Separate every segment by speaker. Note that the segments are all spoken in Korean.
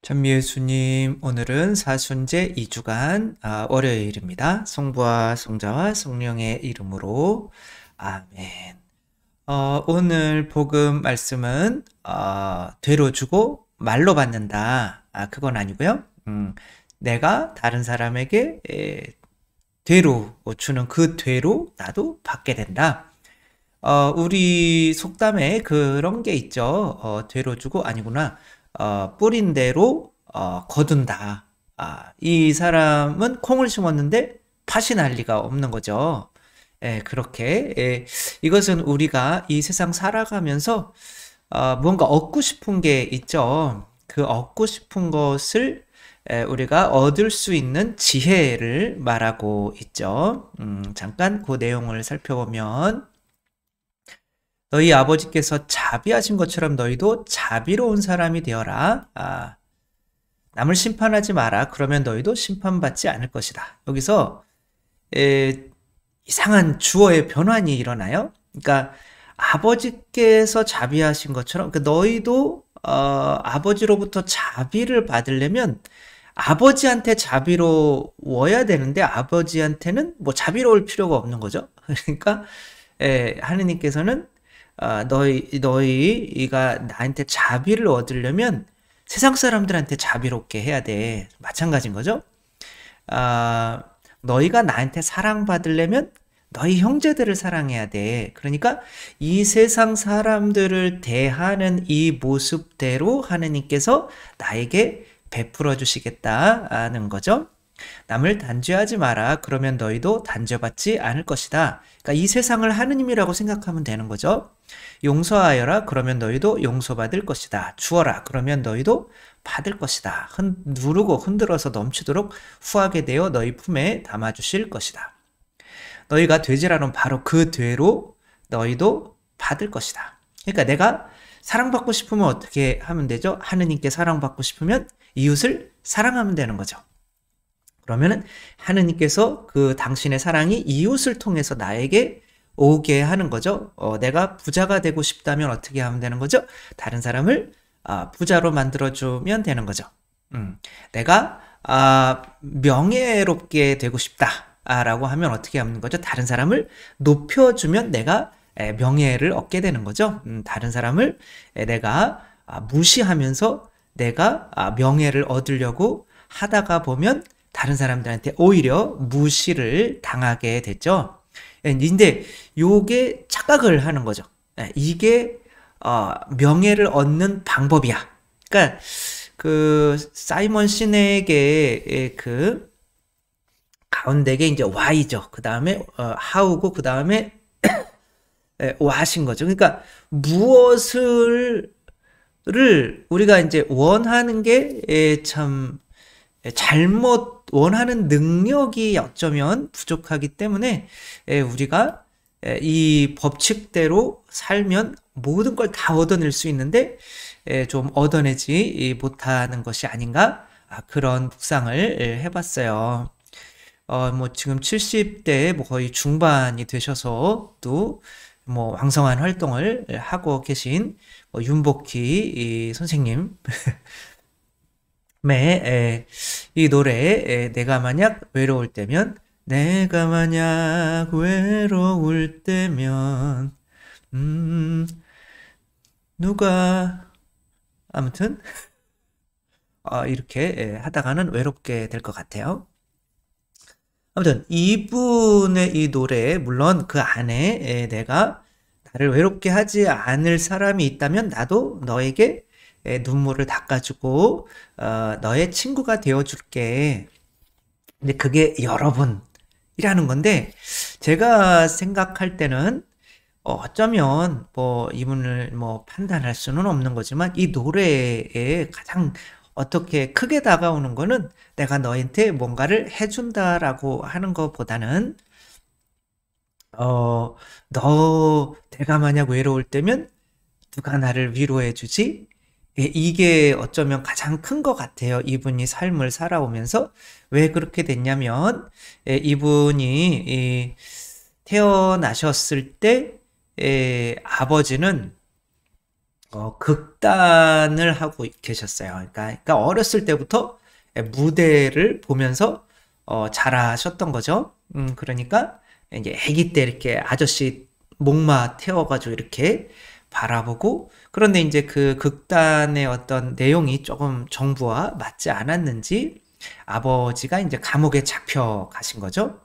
Speaker 1: 천미예수님, 오늘은 사순제 2주간 월요일입니다. 성부와 성자와 성령의 이름으로 아멘. 오늘 복음 말씀은 되로 주고 말로 받는다. 그건 아니고요. 내가 다른 사람에게 되로 주는 그 되로 나도 받게 된다. 우리 속담에 그런 게 있죠. 되로 주고 아니구나. 뿌린 대로 거둔다. 이 사람은 콩을 심었는데 팥이 날 리가 없는 거죠. 그렇게 이것은 우리가 이 세상 살아가면서 뭔가 얻고 싶은 게 있죠. 그 얻고 싶은 것을 우리가 얻을 수 있는 지혜를 말하고 있죠. 잠깐 그 내용을 살펴보면 너희 아버지께서 자비하신 것처럼 너희도 자비로운 사람이 되어라. 남을 심판하지 마라. 그러면 너희도 심판받지 않을 것이다. 여기서 이상한 주어의 변환이 일어나요. 그러니까 아버지께서 자비하신 것처럼 너희도 아버지로부터 자비를 받으려면 아버지한테 자비로워야 되는데 아버지한테는 뭐 자비로울 필요가 없는 거죠. 그러니까 하느님께서는 너희가 나한테 자비를 얻으려면 세상 사람들한테 자비롭게 해야 돼. 마찬가지인 거죠. 너희가 나한테 사랑받으려면 너희 형제들을 사랑해야 돼. 그러니까 이 세상 사람들을 대하는 이 모습대로 하느님께서 나에게 베풀어 주시겠다는 거죠. 남을 단죄하지 마라. 그러면 너희도 단죄받지 않을 것이다. 그러니까 이 세상을 하느님이라고 생각하면 되는 거죠. 용서하여라. 그러면 너희도 용서받을 것이다. 주어라. 그러면 너희도 받을 것이다. 누르고 흔들어서 넘치도록 후하게 되어 너희 품에 담아주실 것이다. 너희가 되지라는 바로 그 되로 너희도 받을 것이다. 그러니까 내가 사랑받고 싶으면 어떻게 하면 되죠? 하느님께 사랑받고 싶으면 이웃을 사랑하면 되는 거죠. 그러면은 하느님께서 그 당신의 사랑이 이웃을 통해서 나에게 오게 하는 거죠. 내가 부자가 되고 싶다면 어떻게 하면 되는 거죠? 다른 사람을 부자로 만들어주면 되는 거죠. 내가 명예롭게 되고 싶다라고 하면 어떻게 하는 거죠? 다른 사람을 높여주면 내가 명예를 얻게 되는 거죠. 다른 사람을 내가 무시하면서 내가 명예를 얻으려고 하다가 보면 다른 사람들한테 오히려 무시를 당하게 됐죠. 근데 요게 착각을 하는 거죠. 이게 명예를 얻는 방법이야. 그러니까 그 사이먼 시넥의 그 가운데게 이제 Y죠. 그 다음에 How고 그 다음에 What인 거죠. 그러니까 무엇을 우리가 이제 원하는 게 참 잘못 원하는 능력이 어쩌면 부족하기 때문에 우리가 이 법칙대로 살면 모든 걸 다 얻어낼 수 있는데 좀 얻어내지 못하는 것이 아닌가 그런 묵상을 해봤어요. 뭐 지금 70대 뭐 거의 중반이 되셔서 또 뭐 왕성한 활동을 하고 계신 윤복희 선생님 이 노래 내가 만약 외로울 때면 내가 만약 외로울 때면 누가 아무튼 이렇게 하다가는 외롭게 될 것 같아요. 아무튼 이분의 이 노래 물론 그 안에 내가 나를 외롭게 하지 않을 사람이 있다면 나도 너에게 눈물을 닦아주고 너의 친구가 되어줄게. 근데 그게 여러분이라는 건데 제가 생각할 때는 어쩌면 뭐 이분을 뭐 판단할 수는 없는 거지만 이 노래에 가장 어떻게 크게 다가오는 거는 내가 너한테 뭔가를 해준다라고 하는 것보다는 내가 만약 외로울 때면 누가 나를 위로해 주지? 이게 어쩌면 가장 큰 것 같아요. 이분이 삶을 살아오면서 왜 그렇게 됐냐면 이분이 태어나셨을 때 아버지는 극단을 하고 계셨어요. 그러니까 어렸을 때부터 무대를 보면서 자라셨던 거죠. 그러니까 이제 아기 때 이렇게 아저씨 목마 태워가지고 이렇게 바라보고, 그런데 이제 그 극단의 어떤 내용이 조금 정부와 맞지 않았는지 아버지가 이제 감옥에 잡혀 가신 거죠.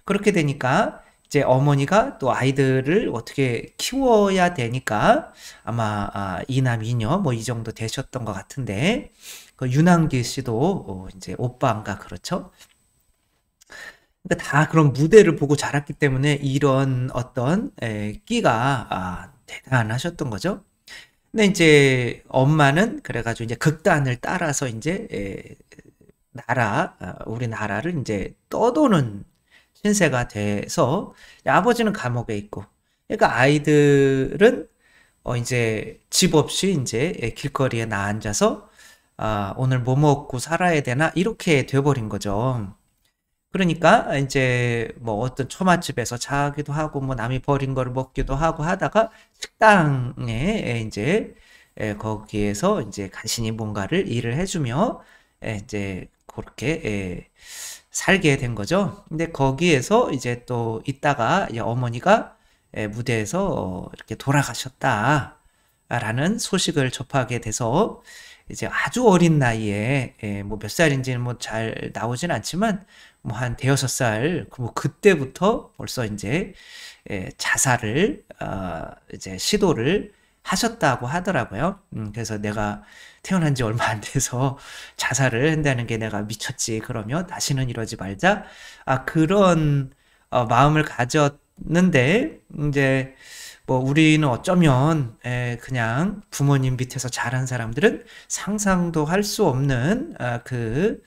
Speaker 1: 그렇게 되니까 이제 어머니가 또 아이들을 어떻게 키워야 되니까 아마 이남 이녀 뭐 이 정도 되셨던 것 같은데, 그 윤한기 씨도 이제 오빠인가 그렇죠. 그러니까 다 그런 무대를 보고 자랐기 때문에 이런 어떤 끼가 대단하셨던 거죠. 근데 이제 엄마는 그래가지고 이제 극단을 따라서 이제 우리나라를 이제 떠도는 신세가 돼서 아버지는 감옥에 있고, 그러니까 아이들은 이제 집 없이 이제 길거리에 나앉아서 오늘 뭐 먹고 살아야 되나 이렇게 돼버린 거죠. 그러니까 이제 뭐 어떤 초맛집에서 자기도 하고 뭐 남이 버린 걸 먹기도 하고 하다가 식당에 이제 거기에서 이제 간신히 뭔가를 일을 해주며 이제 그렇게 살게 된 거죠. 근데 거기에서 이제 또 있다가 어머니가 무대에서 이렇게 돌아가셨다라는 소식을 접하게 돼서 이제 아주 어린 나이에 뭐 몇 살인지는 뭐 잘 나오진 않지만 뭐 한 대여섯 살 뭐 그때부터 벌써 이제 자살을 이제 시도를 하셨다고 하더라고요. 그래서 내가 태어난 지 얼마 안 돼서 자살을 한다는 게 내가 미쳤지. 그러면 다시는 이러지 말자. 그런 마음을 가졌는데, 이제 뭐 우리는 어쩌면 그냥 부모님 밑에서 자란 사람들은 상상도 할 수 없는 그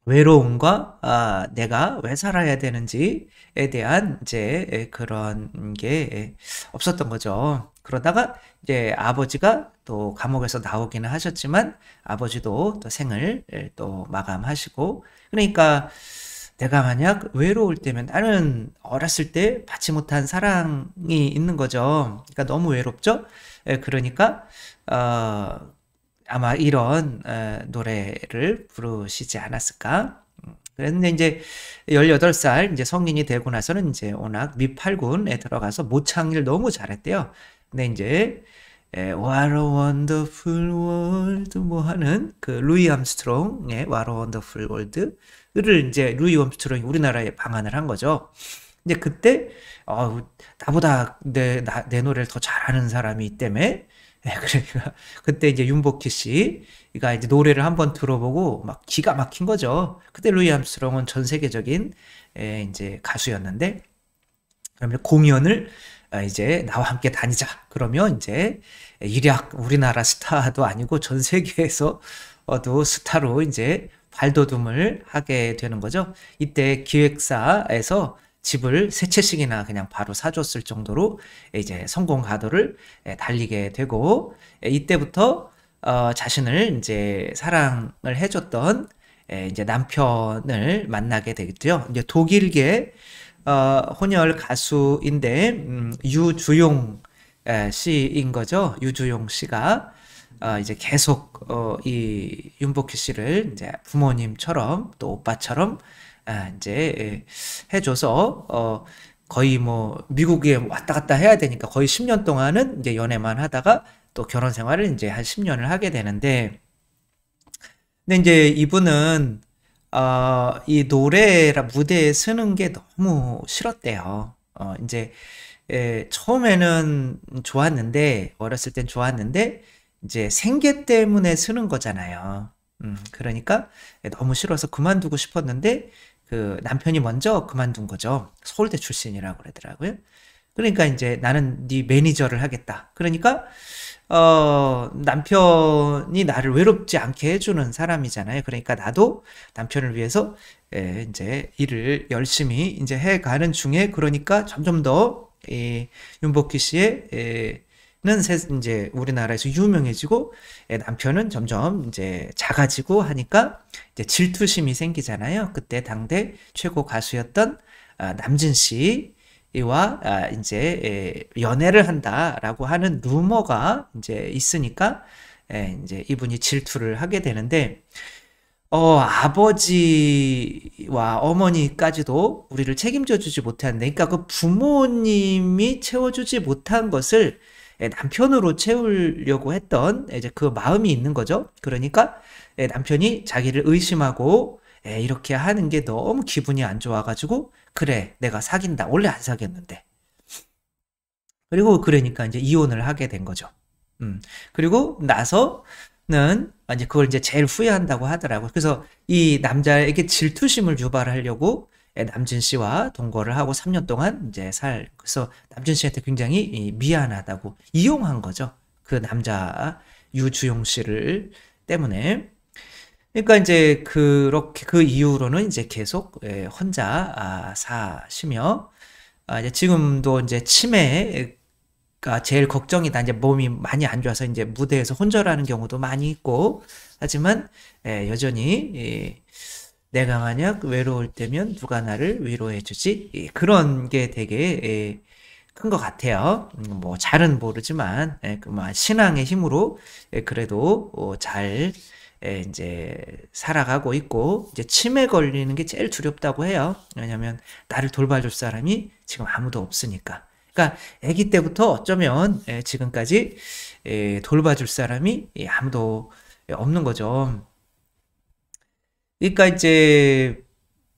Speaker 1: 외로움과 내가 왜 살아야 되는지에 대한 이제 그런 게 없었던 거죠. 그러다가 이제 아버지가 또 감옥에서 나오기는 하셨지만 아버지도 또 생을 또 마감하시고, 그러니까 내가 만약 외로울 때면 나는 어렸을 때 받지 못한 사랑이 있는 거죠. 그러니까 너무 외롭죠. 그러니까 아마 이런 노래를 부르시지 않았을까. 그런데 이제 18살 이제 성인이 되고 나서는 이제 워낙 미팔군에 들어가서 모창을 너무 잘했대요. 근데 이제 What a Wonderful World 뭐 하는 그 루이 암스트롱의 What a Wonderful World를 이제 루이 암스트롱이 우리나라에 방한을 한 거죠. 근데 그때 나보다 내 노래를 더 잘하는 사람이 있다며. 그러니까 그때 이제 윤복희 씨가 이제 노래를 한번 들어보고 막 기가 막힌 거죠. 그때 루이 암스트롱은 전 세계적인 이제 가수였는데, 그러면 공연을 이제 나와 함께 다니자. 그러면 이제 일약 우리나라 스타도 아니고 전 세계에서도 스타로 이제 발돋움을 하게 되는 거죠. 이때 기획사에서 집을 세 채씩이나 그냥 바로 사줬을 정도로 이제 성공 가도를 달리게 되고, 이때부터 자신을 이제 사랑을 해줬던 이제 남편을 만나게 되겠죠. 이제 독일계 혼혈 가수인데 유주용 씨인 거죠. 유주용 씨가 이제 계속 이 윤복희 씨를 이제 부모님처럼 또 오빠처럼 이제 해줘서 거의 뭐 미국에 왔다 갔다 해야 되니까 거의 10년 동안은 이제 연애만 하다가 또 결혼 생활을 이제 한 10년을 하게 되는데, 근데 이제 이분은 이 노래라 무대에 서는 게 너무 싫었대요. 이제 처음에는 좋았는데, 어렸을 땐 좋았는데 이제 생계 때문에 서는 거잖아요. 그러니까 너무 싫어서 그만두고 싶었는데 그 남편이 먼저 그만둔 거죠. 서울대 출신이라고 그러더라고요. 그러니까 이제 나는 네 매니저를 하겠다. 그러니까 남편이 나를 외롭지 않게 해주는 사람이잖아요. 그러니까 나도 남편을 위해서 이제 일을 열심히 이제 해가는 중에, 그러니까 점점 더 윤복희 씨의 이제 우리나라에서 유명해지고 남편은 점점 이제 작아지고 하니까 이제 질투심이 생기잖아요. 그때 당대 최고 가수였던 남진 씨 이와 이제 연애를 한다라고 하는 루머가 이제 있으니까 이제 이분이 질투를 하게 되는데 아버지와 어머니까지도 우리를 책임져 주지 못했는데, 그러니까 그 부모님이 채워주지 못한 것을 남편으로 채우려고 했던 이제 그 마음이 있는 거죠. 그러니까 남편이 자기를 의심하고 이렇게 하는 게 너무 기분이 안 좋아가지고, 그래, 내가 사귄다. 원래 안 사귀었는데. 그리고 그러니까 이제 이혼을 하게 된 거죠. 그리고 나서는 이제 그걸 이제 제일 후회한다고 하더라고요. 그래서 이 남자에게 질투심을 유발하려고 남준 씨와 동거를 하고 3년 동안 이제 그래서 남준 씨한테 굉장히 미안하다고 이용한 거죠. 그 남자 유주용 씨를 때문에. 그러니까 이제 그렇게 그 이후로는 이제 계속 혼자 사시며, 이제 지금도 이제 치매가 제일 걱정이다. 이제 몸이 많이 안 좋아서 이제 무대에서 혼절하는 경우도 많이 있고, 하지만 여전히 내가 만약 외로울 때면 누가 나를 위로해 주지? 그런 게 되게 큰 것 같아요. 뭐 잘은 모르지만 신앙의 힘으로 그래도 잘 이제 살아가고 있고, 이제 치매 걸리는 게 제일 두렵다고 해요. 왜냐면 나를 돌봐줄 사람이 지금 아무도 없으니까. 그러니까 아기 때부터 어쩌면 지금까지 돌봐줄 사람이 아무도 없는 거죠. 그러니까 이제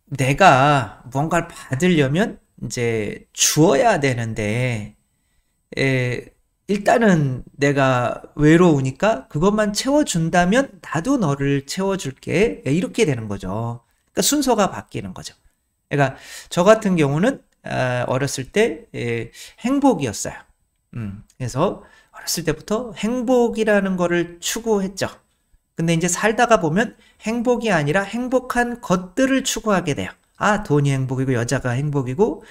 Speaker 1: 내가 뭔가를 받으려면 이제 주어야 되는데, 일단은 내가 외로우니까 그것만 채워준다면 나도 너를 채워줄게. 이렇게 되는 거죠. 그러니까 순서가 바뀌는 거죠. 그러니까 저 같은 경우는 어렸을 때 행복이었어요. 그래서 어렸을 때부터 행복이라는 거를 추구했죠. 근데 이제 살다가 보면 행복이 아니라 행복한 것들을 추구하게 돼요. 돈이 행복이고 여자가 행복이고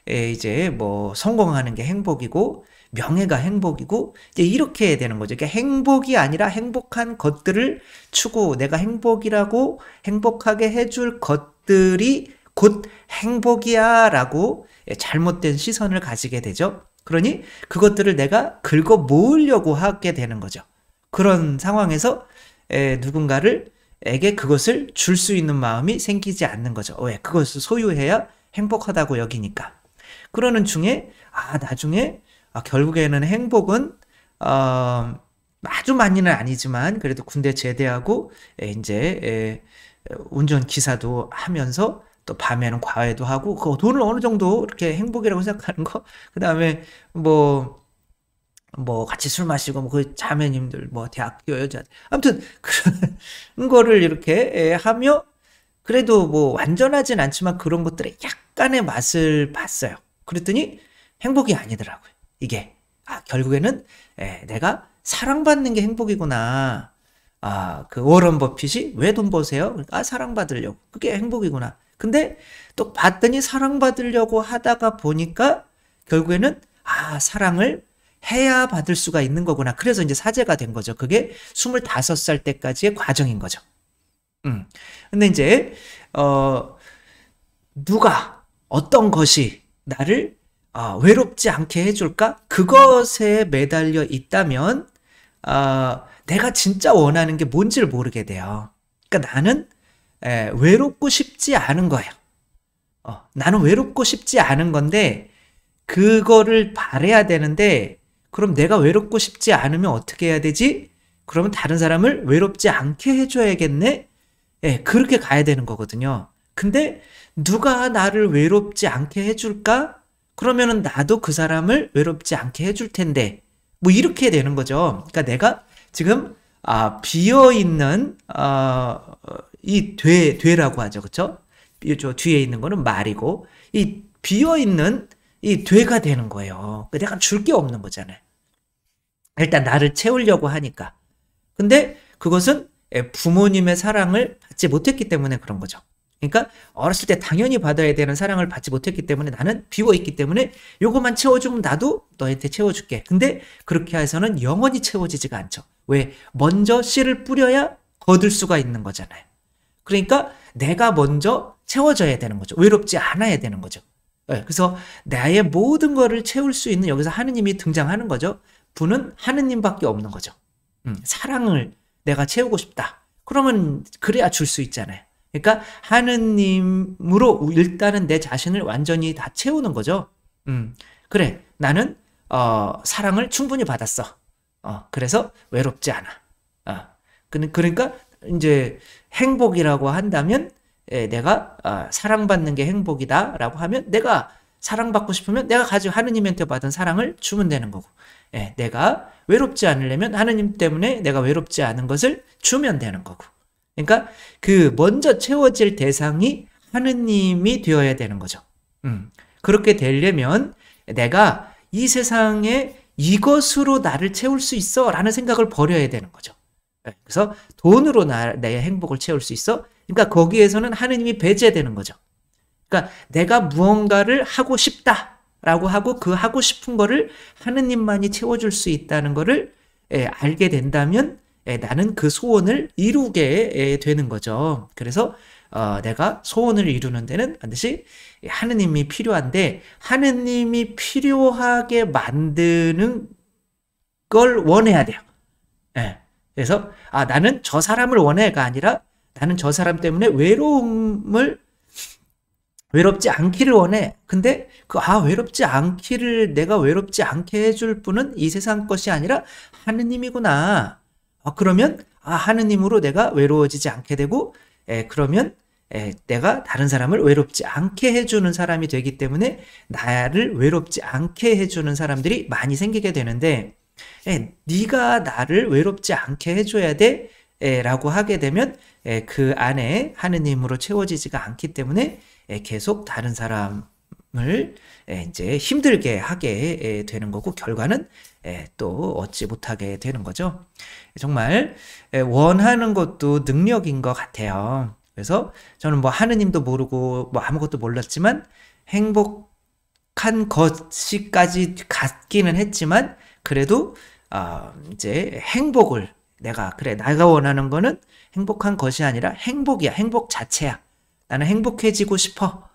Speaker 1: 이제 뭐 성공하는 게 행복이고 명예가 행복이고 이제 이렇게 되는 거죠. 그러니까 행복이 아니라 행복한 것들을 내가 행복이라고 행복하게 해줄 것들이 곧 행복이야 라고 잘못된 시선을 가지게 되죠. 그러니 그것들을 내가 긁어 모으려고 하게 되는 거죠. 그런 상황에서 누군가에게 그것을 줄 수 있는 마음이 생기지 않는 거죠. 왜? 그것을 소유해야 행복하다고 여기니까. 그러는 중에 나중에 결국에는 행복은 아주 많이는 아니지만 그래도 군대 제대하고 이제 운전기사도 하면서 또 밤에는 과외도 하고 그 돈을 어느 정도 이렇게 행복이라고 생각하는 거, 그 다음에 뭐 같이 술 마시고 그 자매님들 대학교 여자 아무튼 그런 거를 이렇게 하며 그래도 완전하진 않지만 그런 것들에 약간의 맛을 봤어요. 그랬더니 행복이 아니더라고요. 이게 결국에는 내가 사랑받는 게 행복이구나. 그 워런 버핏이 왜 돈 버세요? 사랑받으려고. 그게 행복이구나. 근데 또 봤더니 사랑받으려고 하다가 보니까 결국에는 사랑을 해야 받을 수가 있는 거구나. 그래서 이제 사제가 된 거죠. 그게 25살 때까지의 과정인 거죠. 근데 이제 누가 어떤 것이 나를 외롭지 않게 해줄까? 그것에 매달려 있다면 내가 진짜 원하는 게 뭔지를 모르게 돼요. 그러니까 나는 외롭고 싶지 않은 거예요. 나는 외롭고 싶지 않은 건데 그거를 바래야 되는데, 그럼 내가 외롭고 싶지 않으면 어떻게 해야 되지? 그러면 다른 사람을 외롭지 않게 해줘야겠네? 그렇게 가야 되는 거거든요. 근데 누가 나를 외롭지 않게 해줄까? 그러면은 나도 그 사람을 외롭지 않게 해줄 텐데, 이렇게 되는 거죠. 그러니까 내가 지금 비어있는 이 되라고 하죠. 그쵸? 저 뒤에 있는 거는 말이고, 이 비어있는 이 되가 되는 거예요. 내가 줄 게 없는 거잖아요. 일단 나를 채우려고 하니까. 근데 그것은 부모님의 사랑을 받지 못했기 때문에 그런 거죠. 그러니까 어렸을 때 당연히 받아야 되는 사랑을 받지 못했기 때문에 나는 비워있기 때문에 요것만 채워주면 나도 너한테 채워줄게. 근데 그렇게 해서는 영원히 채워지지가 않죠. 왜? 먼저 씨를 뿌려야 거둘 수가 있는 거잖아요. 그러니까 내가 먼저 채워져야 되는 거죠. 외롭지 않아야 되는 거죠. 그래서 나의 모든 거를 채울 수 있는 여기서 하느님이 등장하는 거죠. 부는 하느님밖에 없는 거죠. 사랑을 내가 채우고 싶다. 그러면 그래야 줄 수 있잖아요. 그러니까 하느님으로 일단은 내 자신을 완전히 다 채우는 거죠. 그래, 나는 사랑을 충분히 받았어. 그래서 외롭지 않아. 그러니까 이제 행복이라고 한다면 내가 사랑받는 게 행복이다라고 하면 내가 사랑받고 싶으면 내가 가지고 하느님한테 받은 사랑을 주면 되는 거고, 내가 외롭지 않으려면 하느님 때문에 내가 외롭지 않은 것을 주면 되는 거고. 그러니까 그 먼저 채워질 대상이 하느님이 되어야 되는 거죠. 그렇게 되려면 내가 이 세상에 이것으로 나를 채울 수 있어 라는 생각을 버려야 되는 거죠. 그래서 돈으로 내 행복을 채울 수 있어? 그러니까 거기에서는 하느님이 배제되는 거죠. 그러니까 내가 무언가를 하고 싶다라고 하고 그 하고 싶은 거를 하느님만이 채워줄 수 있다는 거를 알게 된다면 나는 그 소원을 이루게 되는 거죠. 그래서 내가 소원을 이루는 데는 반드시 하느님이 필요한데 하느님이 필요하게 만드는 걸 원해야 돼요. 그래서 나는 저 사람을 원해가 아니라 나는 저 사람 때문에 외롭지 않기를 원해. 근데 외롭지 않기를 내가 외롭지 않게 해줄 분은 이 세상 것이 아니라 하느님이구나. 그러면 하느님으로 내가 외로워지지 않게 되고 그러면 내가 다른 사람을 외롭지 않게 해주는 사람이 되기 때문에 나를 외롭지 않게 해주는 사람들이 많이 생기게 되는데 네가 나를 외롭지 않게 해줘야 돼 라고 하게 되면 그 안에 하느님으로 채워지지가 않기 때문에 계속 다른 사람을 이제 힘들게 하게 되는 거고 결과는 또 얻지 못하게 되는 거죠. 정말 원하는 것도 능력인 것 같아요. 그래서 저는 뭐 하느님도 모르고 뭐 아무것도 몰랐지만 행복한 것이까지 갖기는 했지만 그래도 이제 행복을 내가 원하는 거는 행복한 것이 아니라 행복이야. 행복 자체야. 나는 행복해지고 싶어.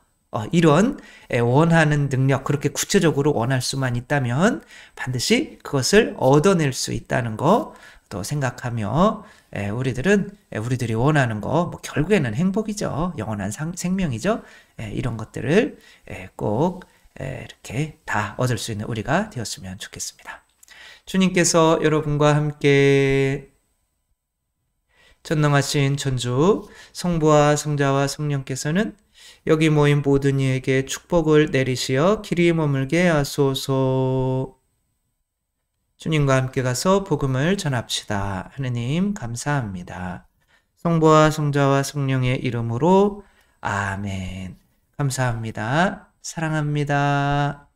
Speaker 1: 이런 원하는 능력, 그렇게 구체적으로 원할 수만 있다면 반드시 그것을 얻어낼 수 있다는 거 또 생각하며 우리들이 원하는 거 뭐 결국에는 행복이죠. 영원한 생명이죠. 이런 것들을 꼭 이렇게 다 얻을 수 있는 우리가 되었으면 좋겠습니다. 주님께서 여러분과 함께 전능하신 천주 성부와 성자와 성령께서는 여기 모인 모든 이에게 축복을 내리시어 길이 머물게 하소서. 주님과 함께 가서 복음을 전합시다. 하느님 감사합니다. 성부와 성자와 성령의 이름으로 아멘. 감사합니다. 사랑합니다.